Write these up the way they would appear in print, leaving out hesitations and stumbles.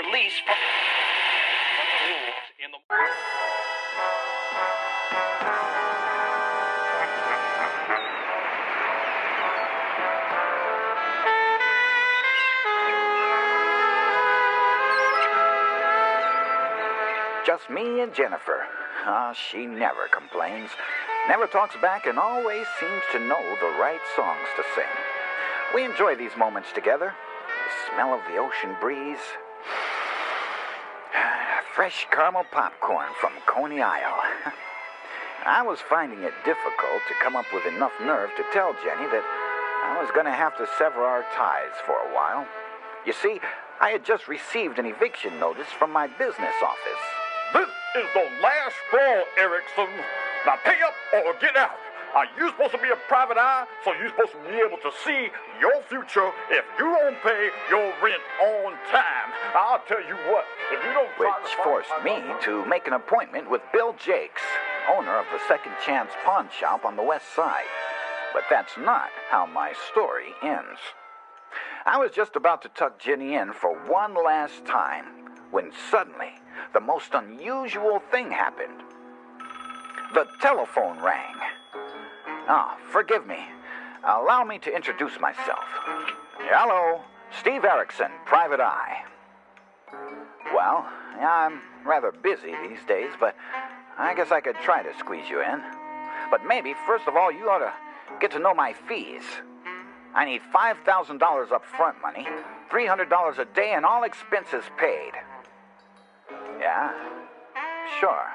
release from in the Just me and Jennifer. She never complains, never talks back, and always seems to know the right songs to sing. We enjoy these moments together. The smell of the ocean breeze. Fresh caramel popcorn from Coney Isle. I was finding it difficult to come up with enough nerve to tell Jenny that I was going to have to sever our ties for a while. You see, I had just received an eviction notice from my business office. This is the last straw, Erickson. Now pay up or get out. You're supposed to be a private eye, so you're supposed to be able to see your future if you don't pay your rent on time. I'll tell you what, if you don't... Which forced me to make an appointment with Bill Jakes, owner of the Second Chance Pawn Shop on the west side. But that's not how my story ends. I was just about to tuck Jenny in for one last time when suddenly the most unusual thing happened. The telephone rang. Forgive me. Allow me to introduce myself. Hello, Steve Erickson, Private Eye. Well, I'm rather busy these days, but I guess I could try to squeeze you in. But maybe, first of all, you ought to get to know my fees. I need $5,000 up front money, $300 a day, and all expenses paid. Yeah? Sure.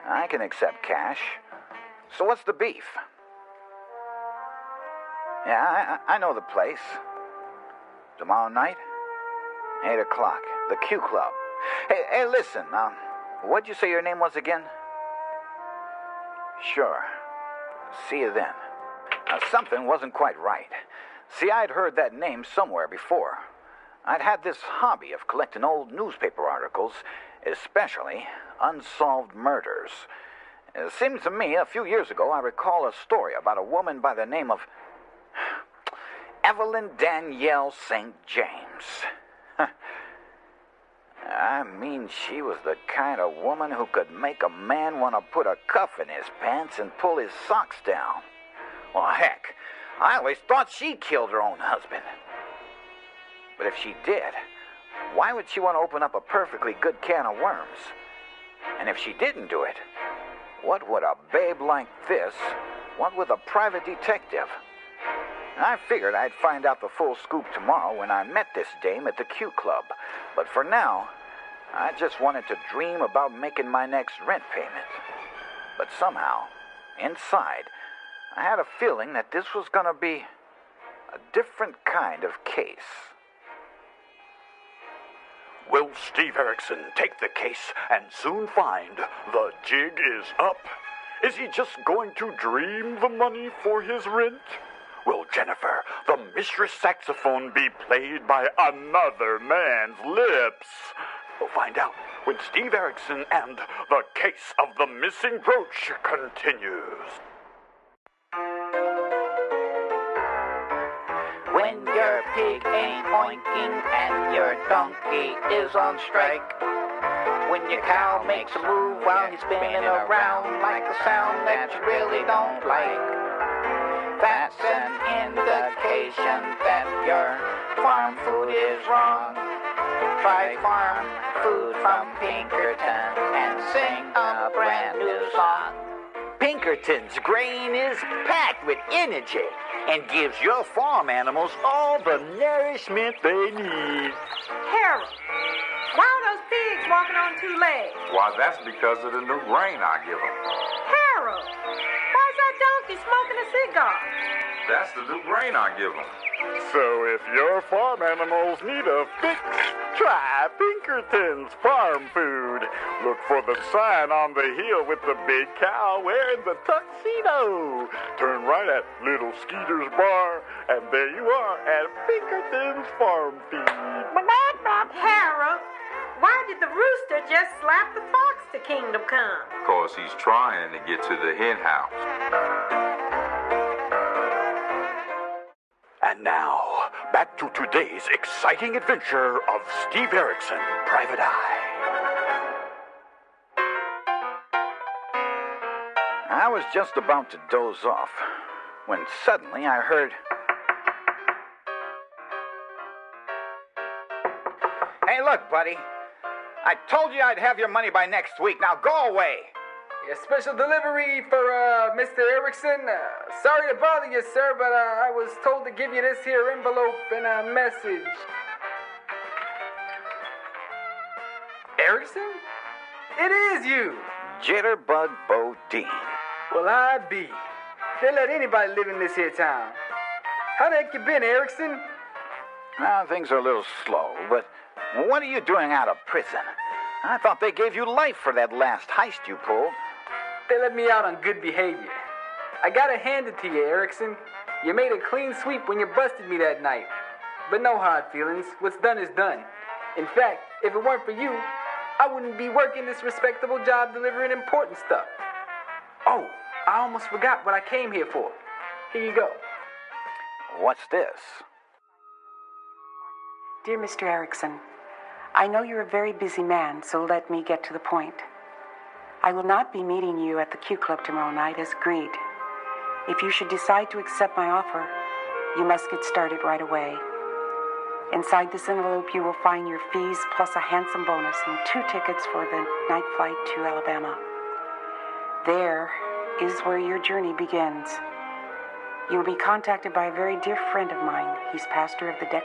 I can accept cash. So what's the beef? Yeah, I know the place. Tomorrow night? 8 o'clock. The Q Club. Hey, listen. What'd you say your name was again? Sure. See you then. Something wasn't quite right. See, I'd heard that name somewhere before. I'd had this hobby of collecting old newspaper articles, especially unsolved murders. It seems to me a few years ago I recall a story about a woman by the name of Evelyn Danielle St. James. I mean, she was the kind of woman who could make a man want to put a cuff in his pants and pull his socks down. Well, heck, I always thought she killed her own husband. But if she did, why would she want to open up a perfectly good can of worms? And if she didn't do it, what would a babe like this want with a private detective? I figured I'd find out the full scoop tomorrow when I met this dame at the Q Club. But for now, I just wanted to dream about making my next rent payment. But somehow, inside, I had a feeling that this was going to be a different kind of case. Will Steve Erickson take the case and soon find the jig is up? Is he just going to dream the money for his rent? Will Jennifer, the mistress saxophone, be played by another man's lips? We'll find out when Steve Erickson and the case of the missing brooch continues. When your pig ain't oinking and your donkey is on strike. When your cow makes a move while he's spinning around like a sound that you really don't like. That's an indication that your farm food is wrong. Try farm food from Pinkerton and sing a brand new song. Pinkerton's grain is packed with energy and gives your farm animals all the nourishment they need. Harold, why are those pigs walking on two legs? Why, that's because of the new grain I give them. Harold, why is that donkey smoking a cigar? That's the new grain I give them. So if your farm animals need a fix, try Pinkerton's farm food. Look for the sign on the hill with the big cow wearing the tuxedo. Turn right at Little Skeeter's bar, and there you are at Pinkerton's farm feed. Harold, why did the rooster just slap the fox to Kingdom Come? Because he's trying to get to the hen house. And now, back to today's exciting adventure of Steve Erickson, Private Eye. I was just about to doze off when suddenly I heard... Hey, look, buddy. I told you I'd have your money by next week. Now go away. A special delivery for Mr. Erickson. Sorry to bother you, sir, but I was told to give you this here envelope and a message. Erickson? It is you. Jitterbug Bodine. Well, I be. They let anybody live in this here town. How the heck you been, Erickson? Well, things are a little slow, but what are you doing out of prison? I thought they gave you life for that last heist you pulled. They let me out on good behavior. I gotta hand it to you, Erickson. You made a clean sweep when you busted me that night. But no hard feelings. What's done is done. In fact, if it weren't for you, I wouldn't be working this respectable job delivering important stuff. Oh, I almost forgot what I came here for. Here you go. What's this? Dear Mr. Erickson, I know you're a very busy man, so let me get to the point. I will not be meeting you at the Q Club tomorrow night as agreed. If you should decide to accept my offer, you must get started right away. Inside this envelope, you will find your fees plus a handsome bonus and 2 tickets for the night flight to Alabama. There is where your journey begins. You will be contacted by a very dear friend of mine. He's pastor of the deck.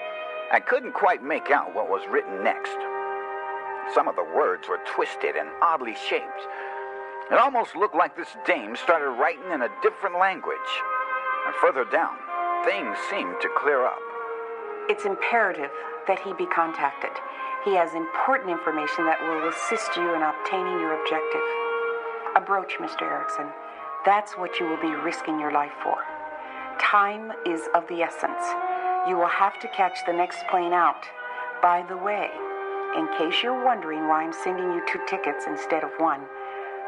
I couldn't quite make out what was written next. Some of the words were twisted and oddly shaped. It almost looked like this dame started writing in a different language. And further down, things seemed to clear up. It's imperative that he be contacted. He has important information that will assist you in obtaining your objective. A brooch, Mr. Erickson. That's what you will be risking your life for. Time is of the essence. You will have to catch the next plane out. By the way, in case you're wondering why I'm sending you 2 tickets instead of 1,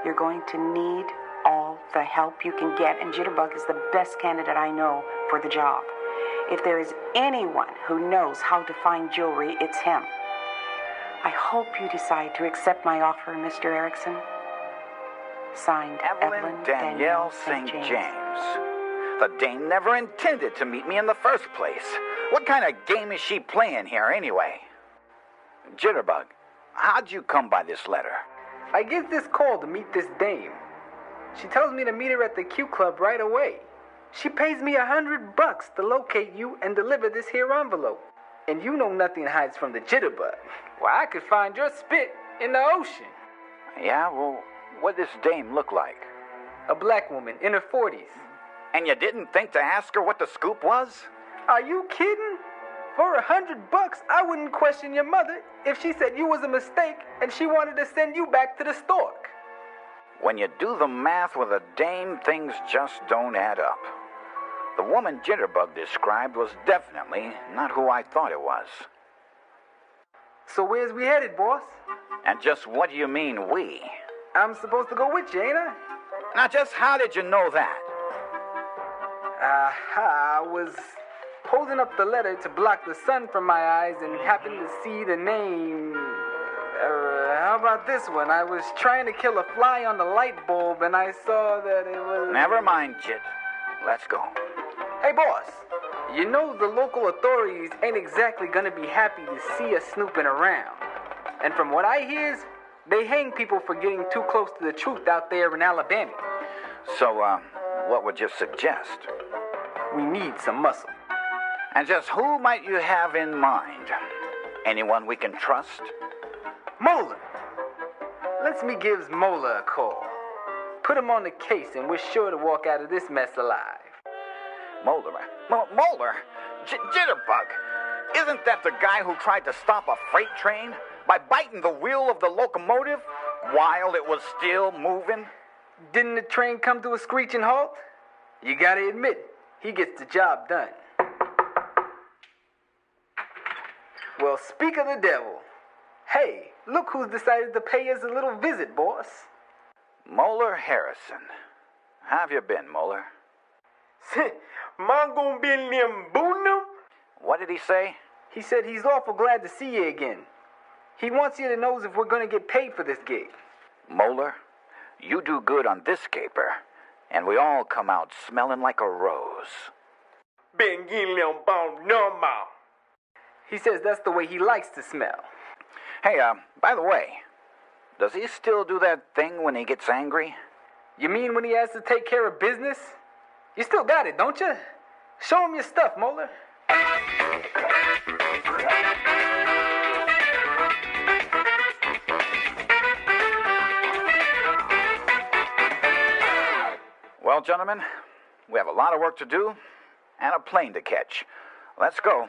you're going to need all the help you can get, and Jitterbug is the best candidate I know for the job. If there is anyone who knows how to find jewelry, it's him. I hope you decide to accept my offer, Mr. Erickson. Signed, Evelyn Danielle St. James. The dame never intended to meet me in the first place. What kind of game is she playing here anyway? Jitterbug, how'd you come by this letter? I get this call to meet this dame. She tells me to meet her at the Q Club right away. She pays me $100 to locate you and deliver this here envelope. And you know nothing hides from the Jitterbug. Well, I could find your spit in the ocean. Yeah, well, what does this dame look like? A black woman in her 40s. And you didn't think to ask her what the scoop was? Are you kidding? For $100, I wouldn't question your mother if she said you was a mistake and she wanted to send you back to the stork. When you do the math with a dame, things just don't add up. The woman Jitterbug described was definitely not who I thought it was. So where's we headed, boss? And just what do you mean, we? I'm supposed to go with you, ain't I? Now, just how did you know that? I was holding up the letter to block the sun from my eyes and happened to see the name. How about this one? I was trying to kill a fly on the light bulb and I saw that it was... Never mind, Jit. Let's go. Hey, boss. You know the local authorities ain't exactly gonna be happy to see us snooping around. And from what I hears, they hang people for getting too close to the truth out there in Alabama. So, what would you suggest? We need some muscle. And just who might you have in mind? Anyone we can trust? Mola. Let's me gives Mola a call. Put him on the case and we're sure to walk out of this mess alive. Moeller? Moeller? Jitterbug? Isn't that the guy who tried to stop a freight train by biting the wheel of the locomotive while it was still moving? Didn't the train come to a screeching halt? You gotta admit, he gets the job done. Well, speak of the devil. Hey, look who's decided to pay us a little visit, boss. Moeller Harrison. How have you been, Moeller? Mangum bin lim bunum, What did he say? He said he's awful glad to see you again. He wants you to know if we're going to get paid for this gig. Moeller, you do good on this caper, and we all come out smelling like a rose. He says that's the way he likes to smell. Hey, by the way, does he still do that thing when he gets angry? You mean when he has to take care of business? You still got it, don't you? Show him your stuff, Moeller. Well, gentlemen, we have a lot of work to do and a plane to catch. Let's go.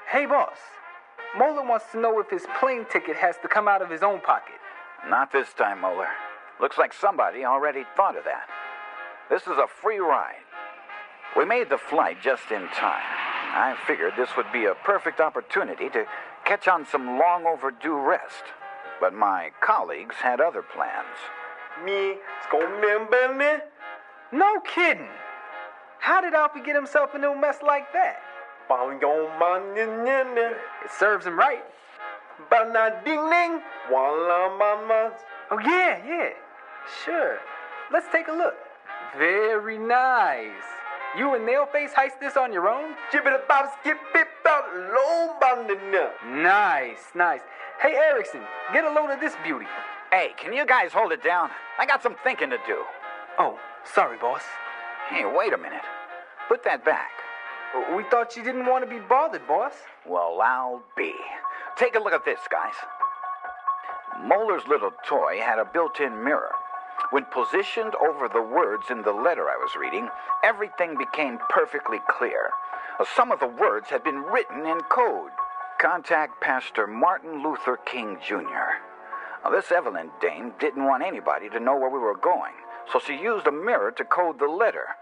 Hey, boss. Moeller wants to know if his plane ticket has to come out of his own pocket. Not this time, Moeller. Looks like somebody already thought of that. This is a free ride. We made the flight just in time. I figured this would be a perfect opportunity to catch on some long overdue rest. But my colleagues had other plans. No kidding. How did Alfie get himself into a mess like that? It serves him right. Oh, yeah. Sure. Let's take a look. Very nice. You and Nailface heist this on your own? Nice. Hey, Erickson, get a load of this beauty. Hey, can you guys hold it down? I got some thinking to do. Oh, sorry, boss. Hey, wait a minute. Put that back. We thought you didn't want to be bothered, boss. Well, I'll be. Take a look at this, guys. Moeller's little toy had a built-in mirror. When positioned over the words in the letter I was reading, everything became perfectly clear. Some of the words had been written in code. Contact Pastor Martin Luther King, Jr. This Evelyn dame didn't want anybody to know where we were going, so she used a mirror to code the letter.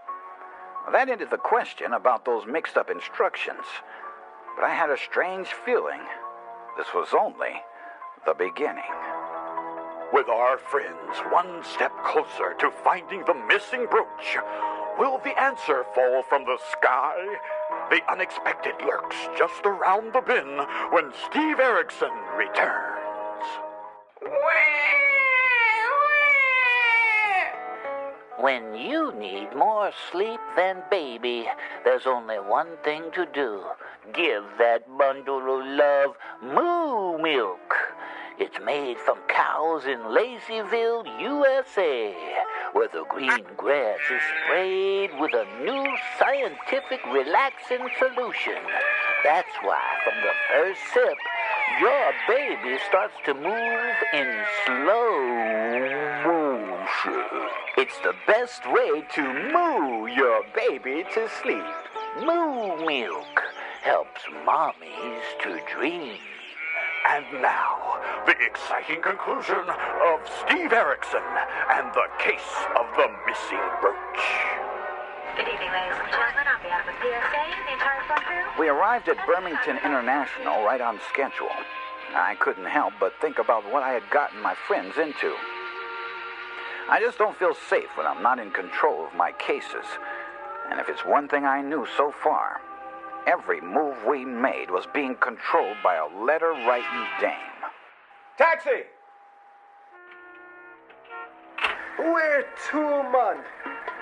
That ended the question about those mixed-up instructions. But I had a strange feeling this was only the beginning. With our friends one step closer to finding the missing brooch, will the answer fall from the sky? The unexpected lurks just around the bend when Steve Erickson returns. When you need more sleep than baby, there's only one thing to do. Give that bundle of love moo milk. It's made from cows in Lazyville, USA, where the green grass is sprayed with a new scientific relaxing solution. That's why from the first sip, your baby starts to move in slow motion. It's the best way to moo your baby to sleep. Moo milk helps mommies to dream. And now, the exciting conclusion of Steve Erickson and the case of the missing brooch. Good evening, ladies and gentlemen. On behalf of PSA and the entire flight crew, We arrived at Birmingham International right on schedule. I couldn't help but think about what I had gotten my friends into. I just don't feel safe when I'm not in control of my cases. And if it's one thing I knew so far, every move we made was being controlled by a letter-writing dame. Taxi! Where to, man?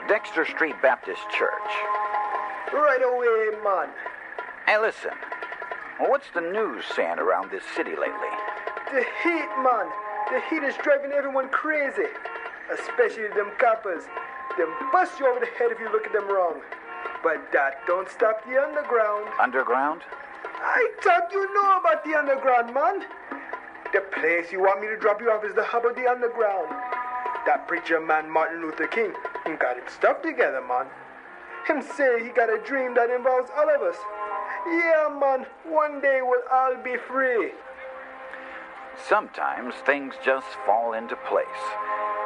Dexter Street Baptist Church. Right away, man. Hey, listen. What's the news saying around this city lately? The heat, man. The heat is driving everyone crazy. Especially them coppers. They'll bust you over the head if you look at them wrong. But that don't stop the underground. Underground? I thought you know about the underground, man. The place you want me to drop you off is the hub of the underground. That preacher man, Martin Luther King, he got his stuff together, man. Him say he got a dream that involves all of us. Yeah, man, one day we'll all be free. Sometimes things just fall into place.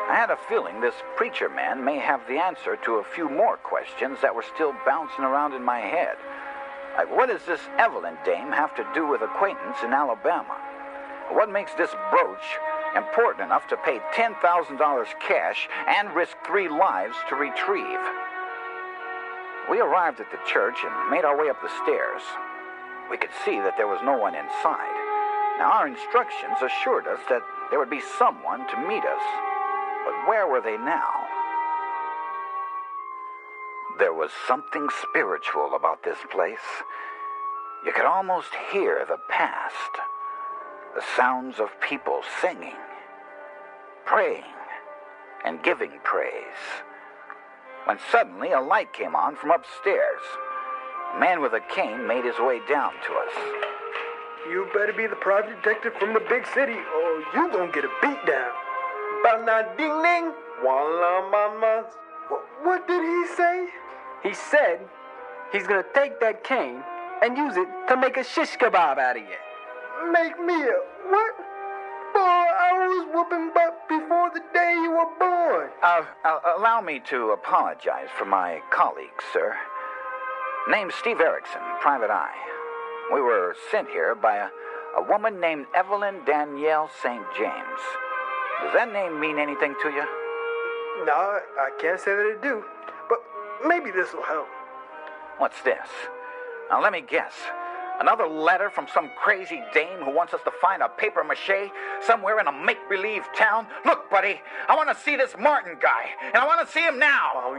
I had a feeling this preacher man may have the answer to a few more questions that were still bouncing around in my head. Like, what does this Evelyn dame have to do with acquaintance in Alabama? What makes this brooch important enough to pay $10,000 cash and risk 3 lives to retrieve? We arrived at the church and made our way up the stairs. We could see that there was no one inside. Now, our instructions assured us that there would be someone to meet us. But where were they now? There was something spiritual about this place. You could almost hear the past. The sounds of people singing, praying, and giving praise. When suddenly a light came on from upstairs. A man with a cane made his way down to us. You better be the private detective from the big city, or you gonna get a beat down. Ba-na-ding-ding, walla-mama. What did he say? He said he's gonna take that cane and use it to make a shish kebab out of you. Make me a what? Boy, I was whooping butt before the day you were born. Allow me to apologize for my colleague, sir. Name's Steve Erickson, Private Eye. We were sent here by a woman named Evelyn Danielle St. James. Does that name mean anything to you? No, I can't say that it do. But maybe this will help. What's this? Now, let me guess. Another letter from some crazy dame who wants us to find a papier-mâché somewhere in a make-believe town? Look, buddy, I want to see this Martin guy, and I want to see him now.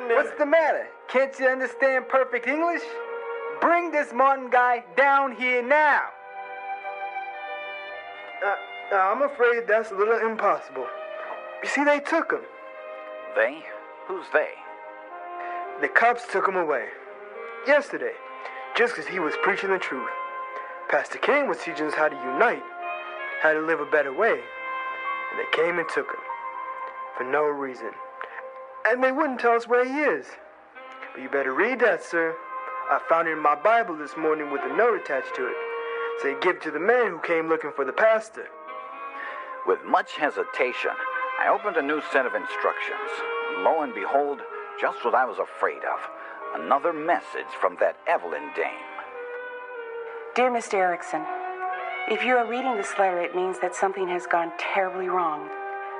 What's the matter? Can't you understand perfect English? Bring this Martin guy down here now. I'm afraid that's a little impossible. You see, they took him. They? Who's they? The cops took him away. Yesterday. Just because he was preaching the truth. Pastor King was teaching us how to unite, how to live a better way. And they came and took him. For no reason. And they wouldn't tell us where he is. But you better read that, sir. I found it in my Bible this morning with a note attached to it. Say, give it to the man who came looking for the pastor. With much hesitation, I opened a new set of instructions. Lo and behold, just what I was afraid of. Another message from that Evelyn dame. Dear Mr. Erickson, if you are reading this letter, it means that something has gone terribly wrong.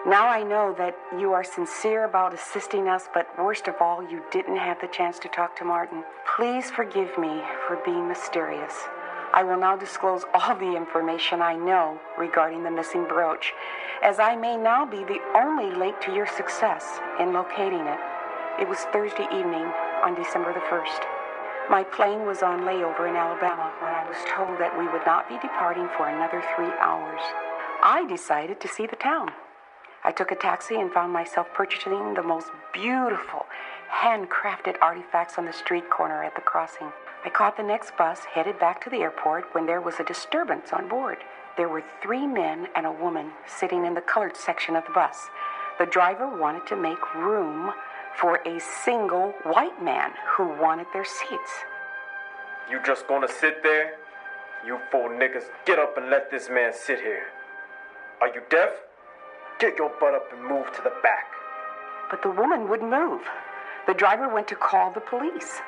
Now I know that you are sincere about assisting us, but worst of all, you didn't have the chance to talk to Martin. Please forgive me for being mysterious. I will now disclose all the information I know regarding the missing brooch, as I may now be the only link to your success in locating it. It was Thursday evening on December the 1st. My plane was on layover in Alabama when I was told that we would not be departing for another 3 hours. I decided to see the town. I took a taxi and found myself purchasing the most beautiful, handcrafted artifacts on the street corner at the crossing. I caught the next bus, headed back to the airport, when there was a disturbance on board. There were 3 men and a woman sitting in the colored section of the bus. The driver wanted to make room for a single white man who wanted their seats. You just gonna sit there? You 4 niggas, get up and let this man sit here. Are you deaf? Get your butt up and move to the back. But the woman wouldn't move. The driver went to call the police.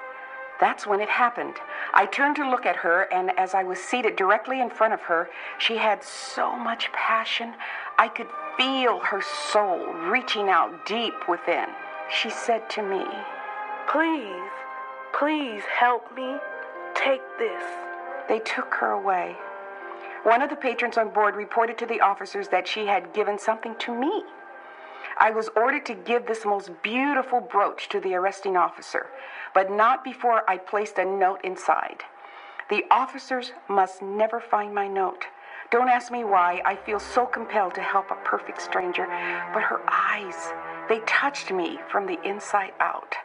That's when it happened. I turned to look at her, and as I was seated directly in front of her, she had so much passion. I could feel her soul reaching out deep within. She said to me, Please help me. Take this. They took her away. One of the patrons on board reported to the officers that she had given something to me. I was ordered to give this most beautiful brooch to the arresting officer, but not before I placed a note inside. The officers must never find my note. Don't ask me why. I feel so compelled to help a perfect stranger, but her eyes, they touched me from the inside out.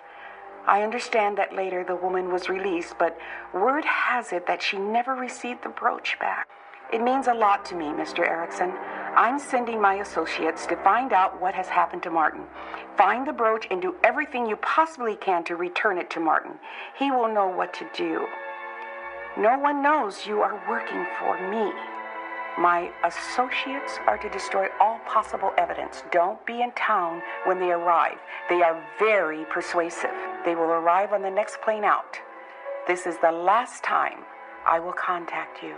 I understand that later the woman was released, but word has it that she never received the brooch back. It means a lot to me, Mr. Erickson. I'm sending my associates to find out what has happened to Martin. Find the brooch and do everything you possibly can to return it to Martin. He will know what to do. No one knows you are working for me. My associates are to destroy all possible evidence. Don't be in town when they arrive. They are very persuasive. They will arrive on the next plane out. This is the last time I will contact you.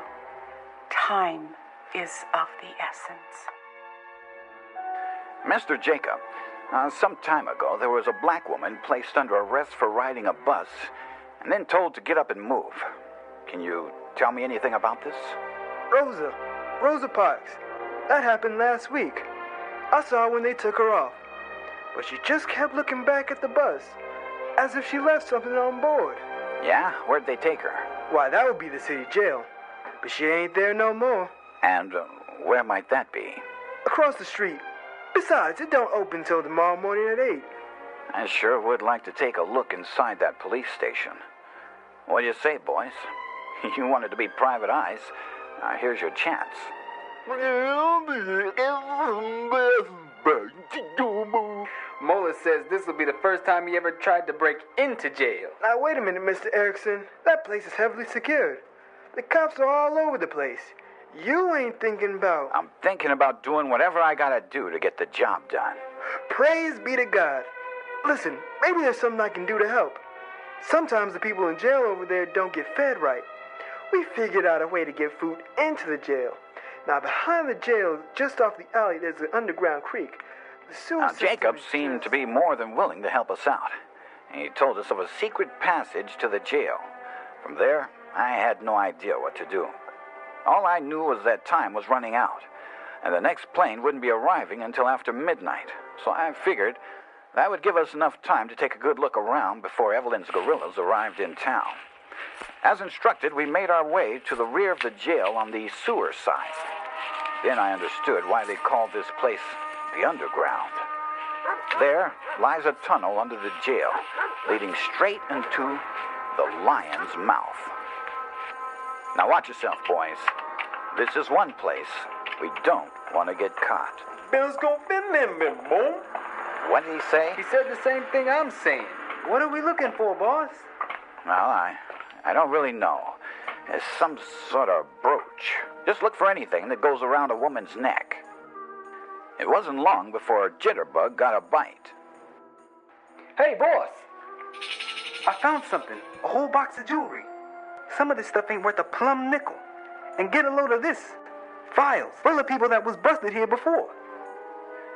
Time is of the essence. Mr. Jacob, Some time ago, there was a black woman placed under arrest for riding a bus and then told to get up and move. Can you tell me anything about this? Rosa Parks. That happened last week. I saw her when they took her off. But she just kept looking back at the bus, as if she left something on board. Yeah? Where'd they take her? Why, that would be the city jail. But she ain't there no more. And where might that be? Across the street. Besides, it don't open till tomorrow morning at 8. I sure would like to take a look inside that police station. What do you say, boys? You wanted to be private eyes. Here's your chance. Mola says this will be the first time he ever tried to break into jail. Now, wait a minute, Mr. Erickson. That place is heavily secured. The cops are all over the place. You ain't thinking about... I'm thinking about doing whatever I gotta do to get the job done. Praise be to God. Listen, maybe there's something I can do to help. Sometimes the people in jail over there don't get fed right. We figured out a way to get food into the jail. Now, behind the jail, just off the alley, there's an underground creek. The sewer system Jacob is seemed to be more than willing to help us out. He told us of a secret passage to the jail. From there, I had no idea what to do. All I knew was that time was running out, and the next plane wouldn't be arriving until after midnight. So I figured that would give us enough time to take a good look around before Evelyn's guerrillas arrived in town. As instructed, we made our way to the rear of the jail on the sewer side. Then I understood why they called this place the underground. There lies a tunnel under the jail, leading straight into the lion's mouth. Now watch yourself, boys. This is one place we don't want to get caught. Bill's gonna fit in me, boy. What did he say? He said the same thing I'm saying. What are we looking for, boss? Well, I don't really know. It's some sort of brooch. Just look for anything that goes around a woman's neck. It wasn't long before Jitterbug got a bite. Hey, boss. I found something. A whole box of jewelry. Some of this stuff ain't worth a plumb nickel. And get a load of this. Files full of people that was busted here before.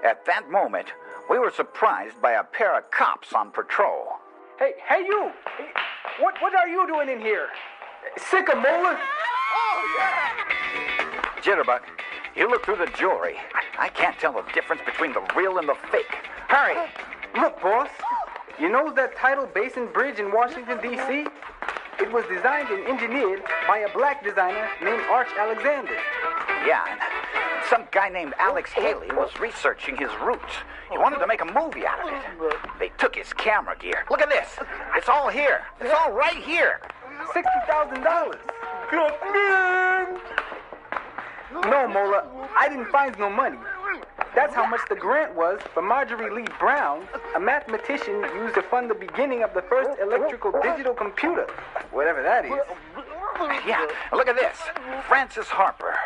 At that moment, we were surprised by a pair of cops on patrol. Hey, you! Hey, what are you doing in here? Sycamore? Oh, yeah! Jitterbug, you look through the jewelry. I can't tell the difference between the real and the fake. Hurry! Look, boss. You know that Tidal Basin Bridge in Washington, D.C.? It was designed and engineered by a black designer named Arch Alexander. Yeah, and some guy named Alex Haley was researching his roots. He wanted to make a movie out of it. They took his camera gear. Look at this. It's all here. It's all right here. $60,000. No, Mola, I didn't find no money. That's how much the grant was for Marjorie Lee Brown, a mathematician used to fund the beginning of the first electrical digital computer, whatever that is. Yeah, look at this. Francis Harper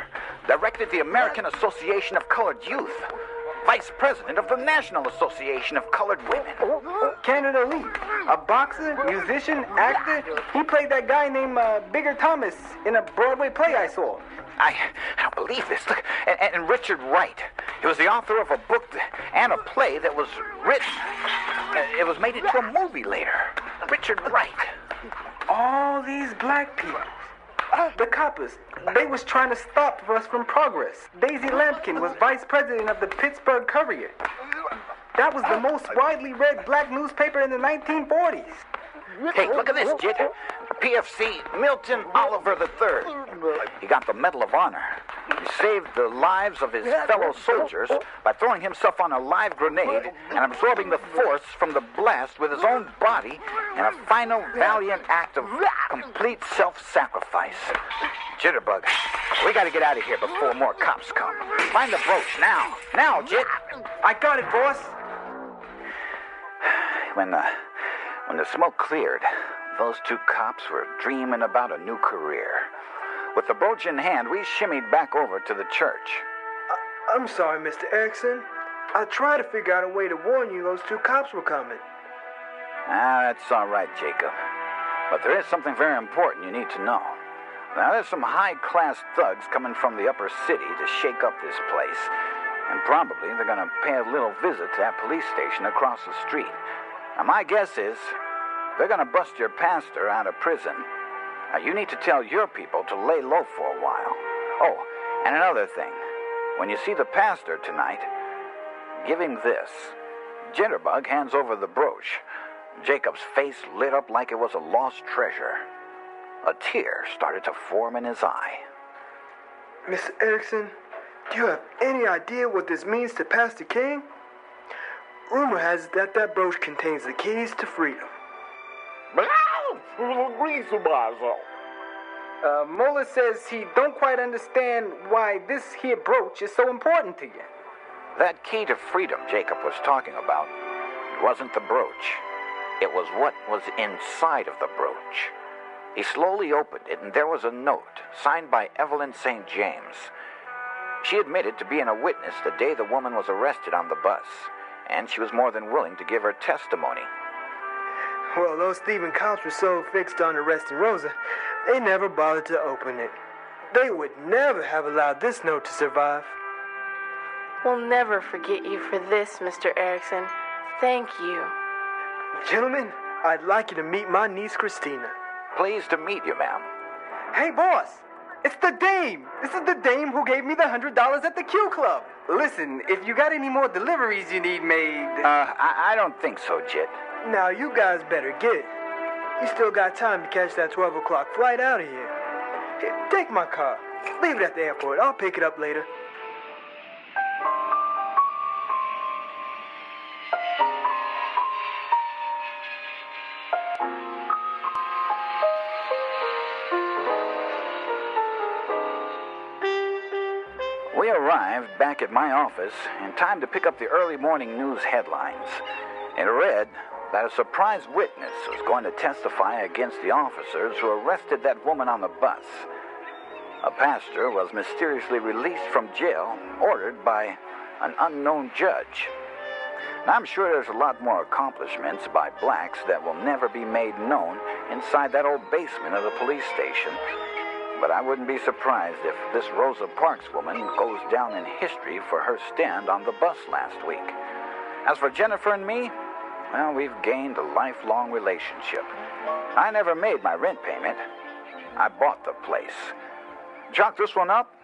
directed the American Association of Colored Youth, vice president of the National Association of Colored Women. Canada Lee, a boxer, musician, actor. He played that guy named Bigger Thomas in a Broadway play I saw. I don't believe this. Look, and Richard Wright. He was the author of a book and a play that was written. It was made into a movie later. Richard Wright. All these black people. The coppers. They was trying to stop us from progress. Daisy Lampkin was vice president of the Pittsburgh Courier. That was the most widely read black newspaper in the 1940s. Hey, look at this, Jit. PFC Milton Oliver III. He got the Medal of Honor. He saved the lives of his fellow soldiers by throwing himself on a live grenade and absorbing the force from the blast with his own body in a final valiant act of complete self-sacrifice. Jitterbug, we gotta get out of here before more cops come. Find the brooch now. Now, Jit. I got it, boss. When the smoke cleared, those two cops were dreaming about a new career. With the brooch in hand, we shimmied back over to the church. I'm sorry, Mr. Erickson. I tried to figure out a way to warn you those two cops were coming. That's all right, Jacob. But there is something very important you need to know. Now, there's some high-class thugs coming from the upper city to shake up this place. And probably they're going to pay a little visit to that police station across the street. Now, my guess is they're going to bust your pastor out of prison. Now, you need to tell your people to lay low for a while. Oh, and another thing. When you see the pastor tonight, give him this. Jitterbug hands over the brooch. Jacob's face lit up like it was a lost treasure. A tear started to form in his eye. Mr. Erickson, do you have any idea what this means to Pastor King? Rumor has it that that brooch contains the keys to freedom. Mola says he don't quite understand why this here brooch is so important to you. That key to freedom Jacob was talking about wasn't the brooch. It was what was inside of the brooch. He slowly opened it, and there was a note signed by Evelyn St. James. She admitted to being a witness the day the woman was arrested on the bus, and she was more than willing to give her testimony. Well, those Stephen cops were so fixed on arresting Rosa, they never bothered to open it. They would never have allowed this note to survive. We'll never forget you for this, Mr. Erickson. Thank you. Gentlemen, I'd like you to meet my niece, Christina. Pleased to meet you, ma'am. Hey, boss, it's the dame. This is the dame who gave me the $100 at the Q Club. Listen, if you got any more deliveries you need made... I don't think so, Jit. Now, you guys better get it. You still got time to catch that 12 o'clock flight out of here. Here, take my car. Leave it at the airport. I'll pick it up later. We arrived back at my office in time to pick up the early morning news headlines. It read that a surprise witness was going to testify against the officers who arrested that woman on the bus. A pastor was mysteriously released from jail, ordered by an unknown judge. And I'm sure there's a lot more accomplishments by blacks that will never be made known inside that old basement of the police station. But I wouldn't be surprised if this Rosa Parks woman goes down in history for her stand on the bus last week. As for Jennifer and me, well, we've gained a lifelong relationship. I never made my rent payment. I bought the place. Chalk this one up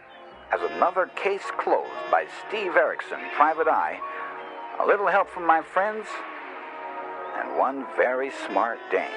as another case closed by Steve Erickson, Private Eye. A little help from my friends, and one very smart dame.